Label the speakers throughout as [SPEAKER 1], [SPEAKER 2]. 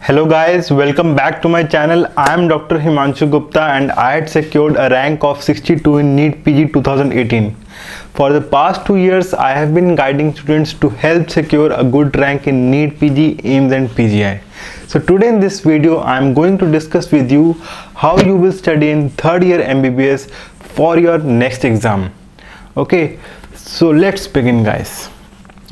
[SPEAKER 1] Hello guys, welcome back to my channel. I am Dr. Himanshu Gupta and I had secured a rank of 62 in NEET PG 2018. For the past 2 years, I have been guiding students to help secure a good rank in NEET PG, AIMS and PGI. So today in this video, I am going to discuss with you how you will study in third year MBBS for your next exam. Okay, so let's begin guys.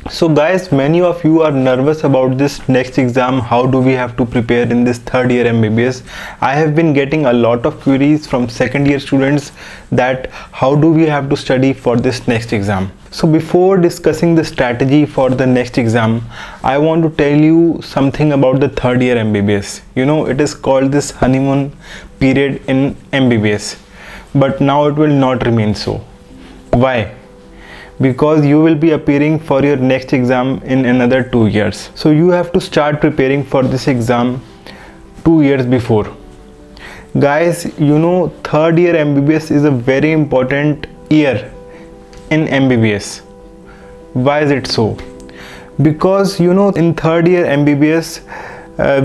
[SPEAKER 1] So guys, many of you are nervous about this next exam. How do we have to prepare in this third year MBBS? I have been getting a lot of queries from second year students that how do we have to study for this next exam. So before discussing the strategy for the next exam, I want to tell you something about the third year MBBS. You know, it is called this honeymoon period in MBBS, but now it will not remain so. Why? Because you will be appearing for your next exam in another 2 years. So you have to start preparing for this exam 2 years before. Guys, you know, third year MBBS is a very important year in MBBS. Why is it so? Because you know, in third year MBBS,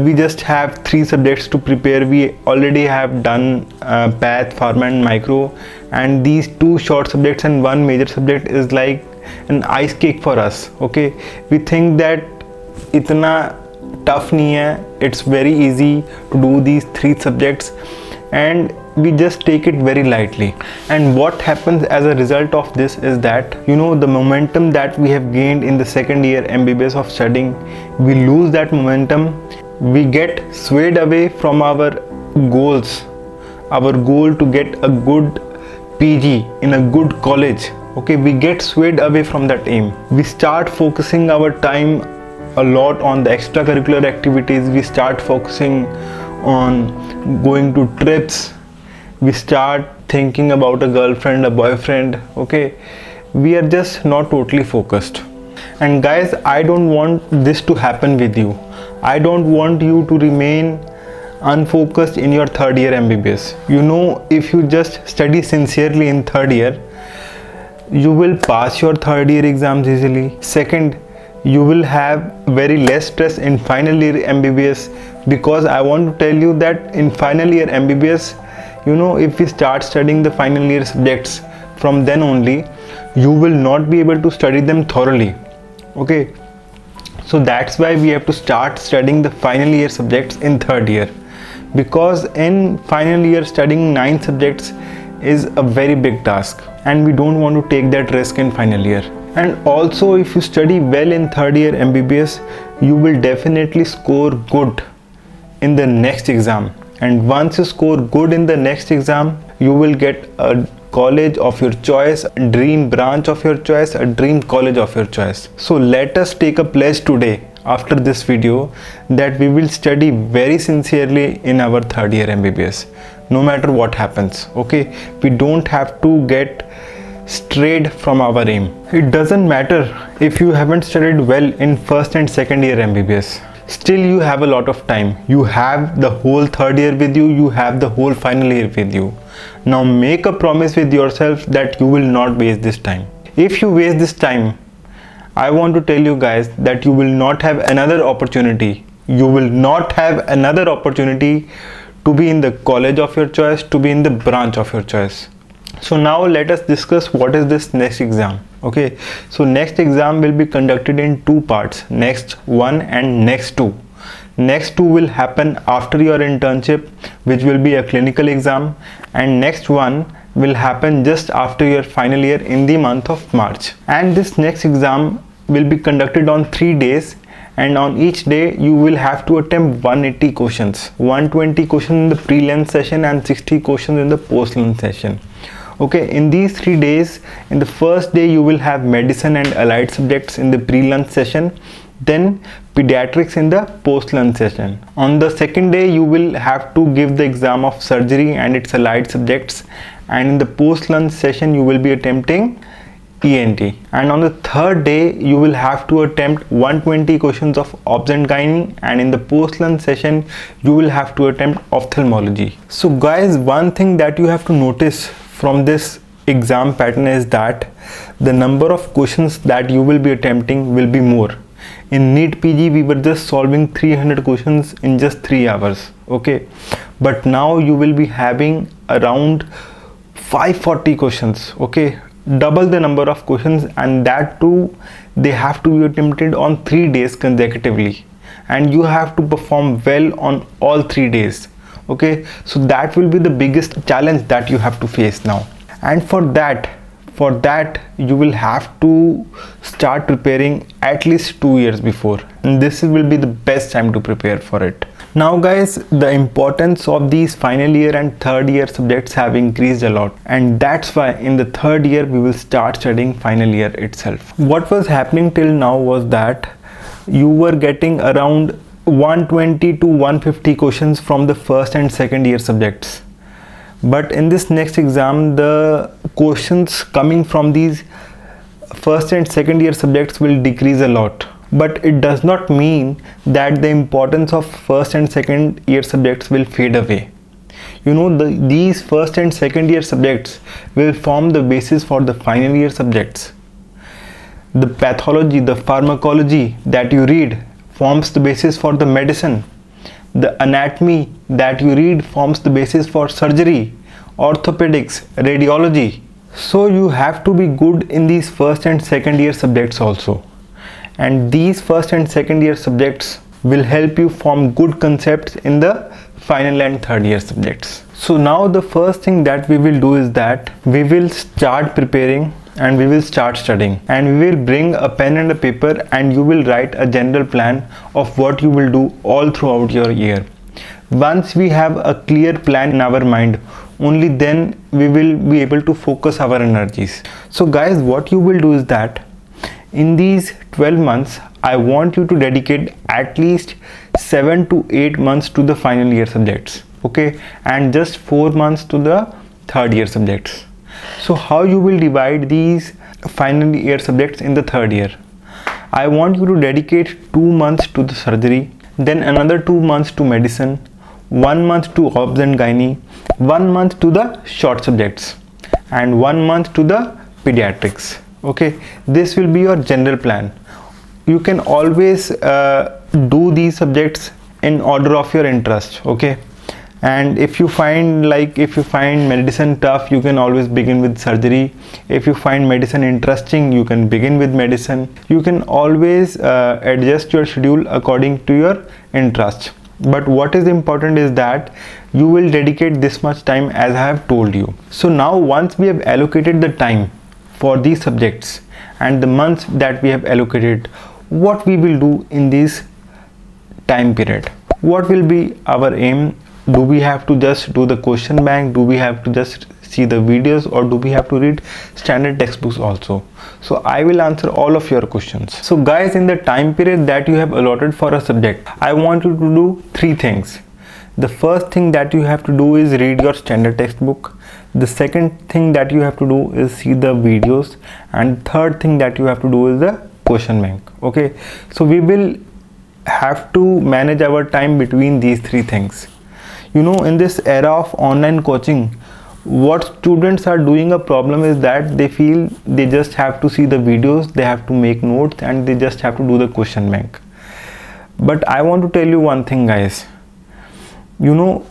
[SPEAKER 1] we just have 3 subjects to prepare. We already have done path, pharma and micro, and these 2 short subjects and 1 major subject is like an ice cake for us. Okay, we think that itna tough nahi hai, it's very easy to do these 3 subjects and we just take it very lightly. And what happens as a result of this is that, you know, the momentum that we have gained in the second year MBBS of studying, we lose that momentum. We get swayed away from our goals, our goal to get a good PG in a good college. Okay, we get swayed away from that aim. We start focusing our time a lot on the extracurricular activities. We start focusing on going to trips. We start thinking about a girlfriend, a boyfriend. Okay, we are just not totally focused. And guys, I don't want this to happen with you. I don't want you to remain unfocused in your third year MBBS. You know, if you just study sincerely in third year, you will pass your third year exams easily. Second, you will have very less stress in final year MBBS, because I want to tell you that in final year MBBS, you know, if we start studying the final year subjects from then only, you will not be able to study them thoroughly. Okay, so that's why we have to start studying the final year subjects in third year, because in final year studying 9 subjects is a very big task and we don't want to take that risk in final year. And also, if you study well in third year MBBS, you will definitely score good in the next exam. And once you score good in the next exam, you will get a college of your choice, a dream branch of your choice, a dream college of your choice. So let us take a pledge today after this video that we will study very sincerely in our third year MBBS, no matter what happens. Okay, we don't have to get strayed from our aim. It doesn't matter if you haven't studied well in first and second year MBBS. Still, you have a lot of time. You have the whole third year with you. You have the whole final year with you. Now make a promise with yourself that you will not waste this time. If you waste this time, I want to tell you guys that you will not have another opportunity. You will not have another opportunity to be in the college of your choice, to be in the branch of your choice. So now let us discuss what is this next exam. Okay, so next exam will be conducted in 2 parts, next 1 and next 2. Next 2 will happen after your internship, which will be a clinical exam, and next 1 will happen just after your final year in the month of March. And this next exam will be conducted on 3 days, and on each day you will have to attempt 180 questions, 120 questions in the pre-lunch session and 60 questions in the post-lunch session. Okay, in these 3 days, in the first day you will have medicine and allied subjects in the pre-lunch session, then pediatrics in the post-lunch session. On the second day you will have to give the exam of surgery and its allied subjects, and in the post-lunch session you will be attempting ENT. And on the third day you will have to attempt 120 questions of obs and gynae, and in the post-lunch session you will have to attempt ophthalmology. So guys, one thing that you have to notice from this exam pattern is that the number of questions that you will be attempting will be more. In NEET PG we were just solving 300 questions in just 3 hours, okay, but now you will be having around 540 questions, okay, double the number of questions, and that too they have to be attempted on 3 days consecutively, and you have to perform well on all 3 days, okay. So that will be the biggest challenge that you have to face now, and for that you will have to start preparing at least 2 years before, and this will be the best time to prepare for it. Now guys, the importance of these final year and third year subjects have increased a lot, and that's why in the third year we will start studying final year itself. What was happening till now was that you were getting around 120 to 150 questions from the first and second year subjects, but in this next exam the questions coming from these first and second year subjects will decrease a lot. But it does not mean that the importance of first and second year subjects will fade away. You know, these first and second year subjects will form the basis for the final year subjects. The pathology, the pharmacology that you read forms the basis for the medicine. The anatomy that you read forms the basis for surgery, orthopedics, radiology. So you have to be good in these first and second year subjects also. And these first and second year subjects will help you form good concepts in the final and third year subjects. So now the first thing that we will do is that we will start preparing and we will start studying, and we will bring a pen and a paper, and you will write a general plan of what you will do all throughout your year. Once we have a clear plan in our mind, only then we will be able to focus our energies. So guys, what you will do is that in these 12 months, I want you to dedicate at least 7 to 8 months to the final year subjects, okay, and just 4 months to the third year subjects. So how you will divide these final year subjects in the third year? I want you to dedicate 2 months to the surgery, then another 2 months to medicine, 1 month to obs and gynae, 1 month to the short subjects, and 1 month to the pediatrics. Okay, this will be your general plan. You can always do these subjects in order of your interest, okay, and if you find medicine tough, you can always begin with surgery. If you find medicine interesting, you can begin with medicine. You can always adjust your schedule according to your interest, but what is important is that you will dedicate this much time as I have told you. So now once we have allocated the time for these subjects and the months that we have allocated, what we will do in this time period? What will be our aim? Do we have to just do the question bank? Do we have to just see the videos, or do we have to read standard textbooks also? So I will answer all of your questions. So guys, in the time period that you have allotted for a subject, I want you to do 3 things. The first thing that you have to do is read your standard textbook. The second thing that you have to do is see the videos, and third thing that you have to do is the question bank. Okay, so we will have to manage our time between these 3 things. You know, in this era of online coaching, what students are doing a problem is that they feel they just have to see the videos, they have to make notes, and they just have to do the question bank. But I want to tell you one thing, guys. You know,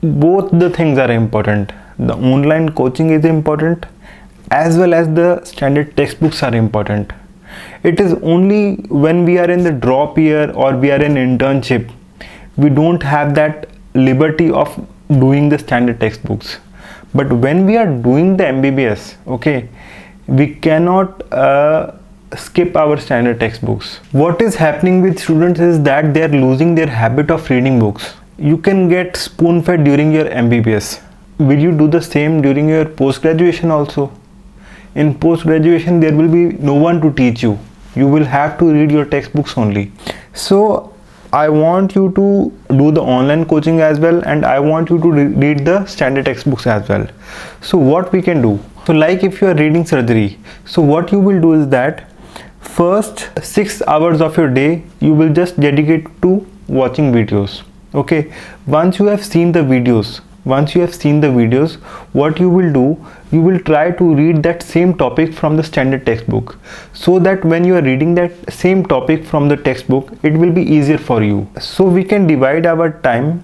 [SPEAKER 1] both the things are important. The online coaching is important, as well as the standard textbooks are important. It is only when we are in the drop year or we are in internship, we don't have that liberty of doing the standard textbooks. But when we are doing the MBBS, okay, we cannot skip our standard textbooks. What is happening with students is that they are losing their habit of reading books. You can get spoon-fed during your MBBS. Will you do the same during your post-graduation also? In post-graduation, there will be no one to teach you. You will have to read your textbooks only. So I want you to do the online coaching as well, and I want you to read the standard textbooks as well. So what we can do? So like if you are reading surgery, so what you will do is that first 6 hours of your day you will just dedicate to watching videos. Okay, once you have seen the videos, once you have seen the videos, what you will do, you will try to read that same topic from the standard textbook, so that when you are reading that same topic from the textbook, it will be easier for you. So we can divide our time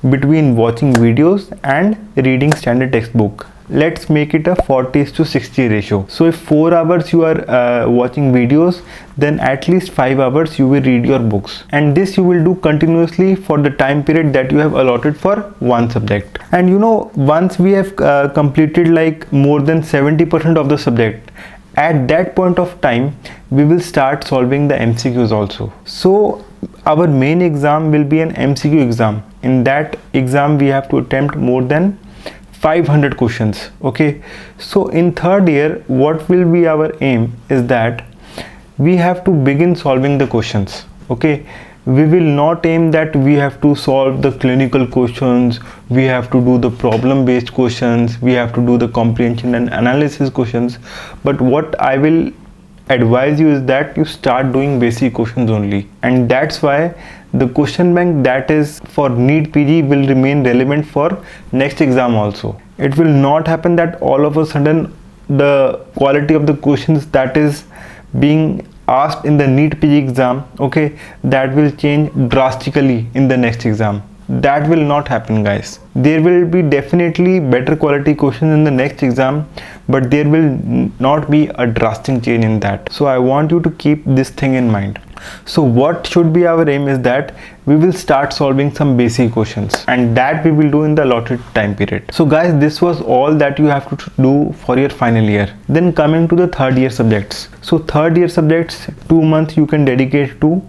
[SPEAKER 1] between watching videos and reading standard textbook. Let's make it a 40:60 ratio. So if 4 hours you are watching videos, then at least 5 hours you will read your books, and this you will do continuously for the time period that you have allotted for one subject. And you know, once we have completed like more than 70% of the subject, at that point of time we will start solving the MCQs also. So our main exam will be an MCQ exam. In that exam we have to attempt more than 500 questions. Okay, so in third year what will be our aim is that we have to begin solving the questions. Okay, we will not aim that we have to solve the clinical questions, we have to do the problem based questions, we have to do the comprehension and analysis questions, but what I will advise you is that you start doing basic questions only. And that's why the question bank that is for NEET PG will remain relevant for next exam also. It will not happen that all of a sudden the quality of the questions that is being asked in the NEET PG exam, okay, that will change drastically in the next exam. That will not happen, guys. There will be definitely better quality questions in the next exam, but there will not be a drastic change in that. So I want you to keep this thing in mind. So what should be our aim is that we will start solving some basic questions, and that we will do in the allotted time period. So guys, this was all that you have to do for your final year. Then coming to the third year subjects. So third year subjects, 2 months you can dedicate to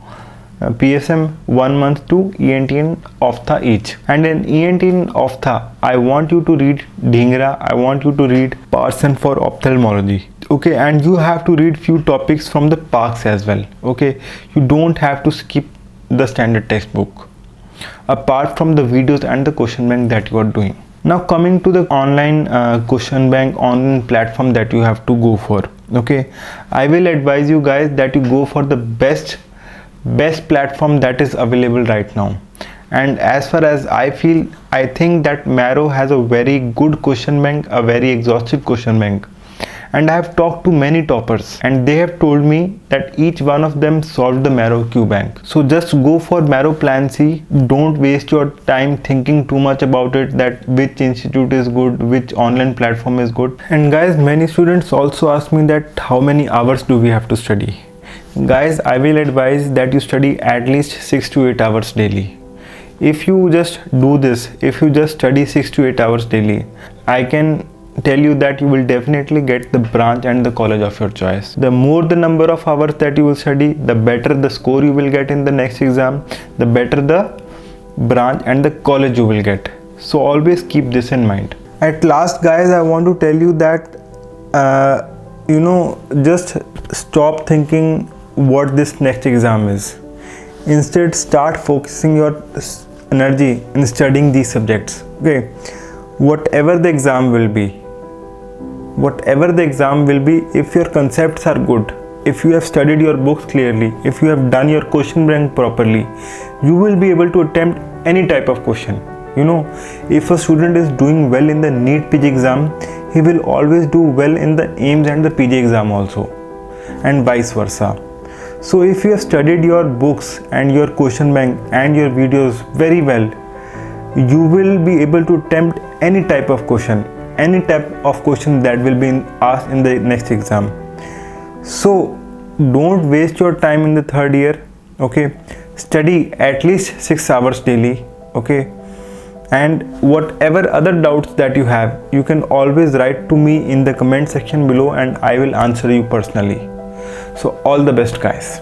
[SPEAKER 1] PSM, 1 month to ENT and Ophtha each. And in ENT and Ophtha, I want you to read Dhingra, I want you to read Parson for ophthalmology. Okay, and you have to read few topics from the parks as well. Okay, you don't have to skip the standard textbook, apart from the videos and the question bank that you are doing. Now coming to the online question bank online platform that you have to go for. Okay, I will advise you guys that you go for the best platform that is available right now. And as far as I think that Marrow has a very good question bank, a very exhaustive question bank. And I have talked to many toppers and they have told me that each one of them solved the Marrow Q bank. So just go for Marrow Plan C. Don't waste your time thinking too much about it, that which institute is good, which online platform is good. And guys, many students also ask me that how many hours do we have to study. Guys, I will advise that you study at least 6 to 8 hours daily. If you just do this, if you just study 6 to 8 hours daily, I can tell you that you will definitely get the branch and the college of your choice. The more the number of hours that you will study, the better the score you will get in the next exam, the better the branch and the college you will get. So always keep this in mind. At last guys, I want to tell you that just stop thinking what this next exam is. Instead, start focusing your energy in studying these subjects. Okay, whatever the exam will be, if your concepts are good, if you have studied your books clearly, if you have done your question bank properly, you will be able to attempt any type of question. If a student is doing well in the NEET PG exam, he will always do well in the AIIMS and the PG exam also, and vice versa. So if you have studied your books and your question bank and your videos very well, you will be able to attempt any type of question that will be asked in the next exam. So don't waste your time in the third year. Okay, study at least 6 hours daily. Okay, and whatever other doubts that you have, you can always write to me in the comment section below and I will answer you personally. So all the best guys.